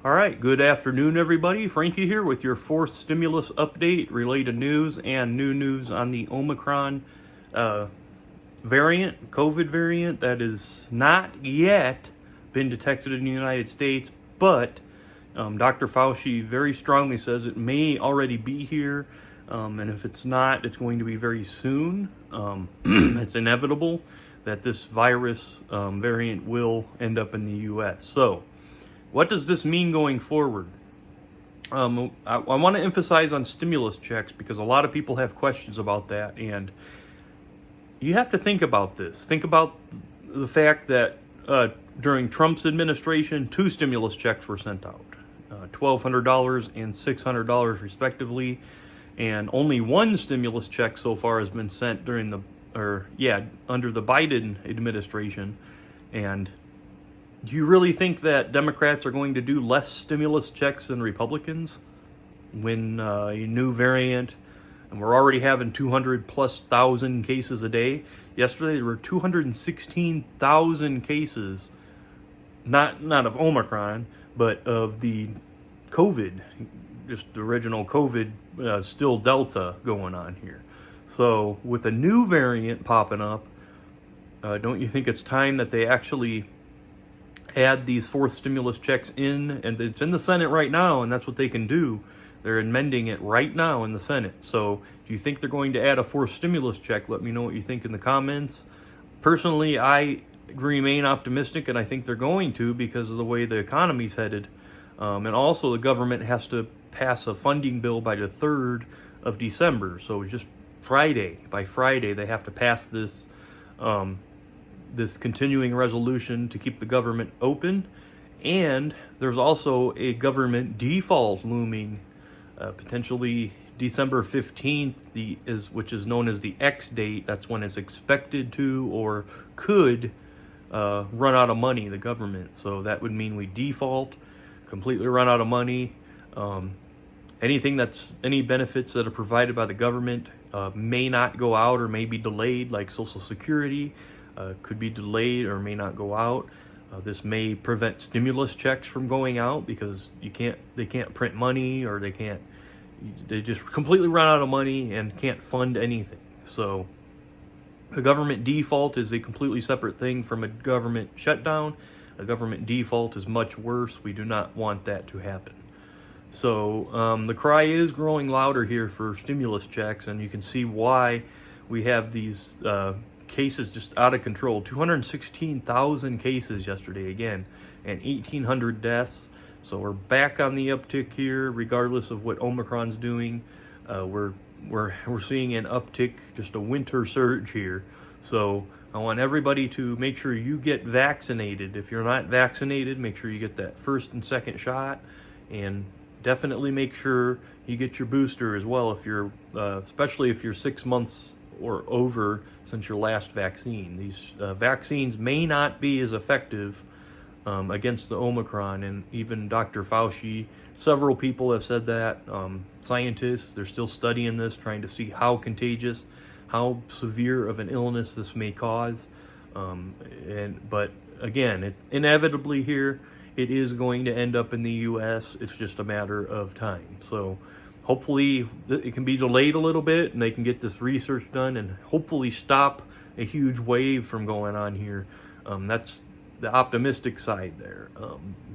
All right, good afternoon, everybody. Frankie here with your fourth stimulus update, related news, and new news on the Omicron variant, COVID variant that is not yet been detected in the United States, but Dr. Fauci very strongly says it may already be here, and if it's not, it's going to be very soon. It's inevitable that this virus variant will end up in the U.S. So, what does this mean going forward? I want to emphasize on stimulus checks because a lot of people have questions about that, and you have to think about this. Think about the fact that during Trump's administration, 2 stimulus checks were sent out, $1,200 and $600 respectively, and only 1 stimulus check so far has been sent under the Biden administration. And do you really think that Democrats are going to do less stimulus checks than Republicans when a new variant, and we're already having 200,000+ cases a day? Yesterday there were 216,000 cases, not of Omicron, but of the COVID, just the original COVID, still Delta going on here. So with a new variant popping up, don't you think it's time that they actually add these 4th stimulus checks in? And it's in the Senate right now, and that's what they can do. They're amending it right now in the Senate. So do you think they're going to add a 4th stimulus check? Let me know what you think in the comments. Personally, I remain optimistic, and I think they're going to because of the way the economy's headed. And also the government has to pass a funding bill by the 3rd of December. So just by Friday, they have to pass this this continuing resolution to keep the government open. And there's also a government default looming, potentially December 15th, which is known as the X date. That's when it's expected to or could run out of money, the government. So that would mean we default, completely run out of money. Any benefits that are provided by the government may not go out or may be delayed, like Social Security could be delayed or may not go out. This may prevent stimulus checks from going out because they can't print money, or they just completely run out of money and can't fund anything. So a government default is a completely separate thing from a government shutdown. A government default is much worse. We do not want that to happen. So the cry is growing louder here for stimulus checks, and you can see why we have these cases just out of control. 216,000 cases yesterday again, and 1,800 deaths. So we're back on the uptick here, regardless of what Omicron's doing. We're seeing an uptick, just a winter surge here. So I want everybody to make sure you get vaccinated. If you're not vaccinated, make sure you get that 1st and 2nd shot, and definitely make sure you get your booster as well, if you're especially if you're 6 months or over since your last vaccine. These vaccines may not be as effective against the Omicron, and even Dr. Fauci, several people have said that. Scientists, they're still studying this, trying to see how contagious, how severe of an illness this may cause. But again, it's inevitably here. It is going to end up in the U.S. It's just a matter of time. So hopefully it can be delayed a little bit, and they can get this research done and hopefully stop a huge wave from going on here. That's the optimistic side there.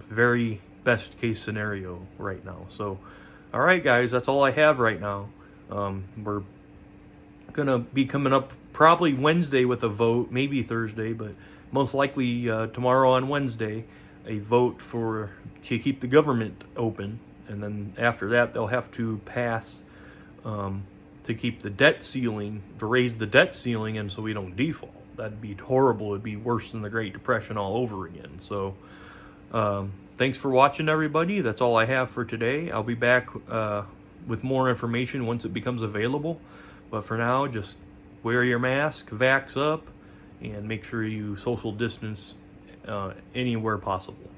Very best case scenario right now. So, all right, guys, that's all I have right now. We're going to be coming up probably Wednesday with a vote, maybe Thursday, but most likely tomorrow on Wednesday, a vote to keep the government open. And then after that, they'll have to pass to keep the debt ceiling, to raise the debt ceiling, and so we don't default. That'd be horrible. It'd be worse than the Great Depression all over again. So thanks for watching, everybody. That's all I have for today. I'll be back with more information once it becomes available. But for now, just wear your mask, vax up, and make sure you social distance anywhere possible.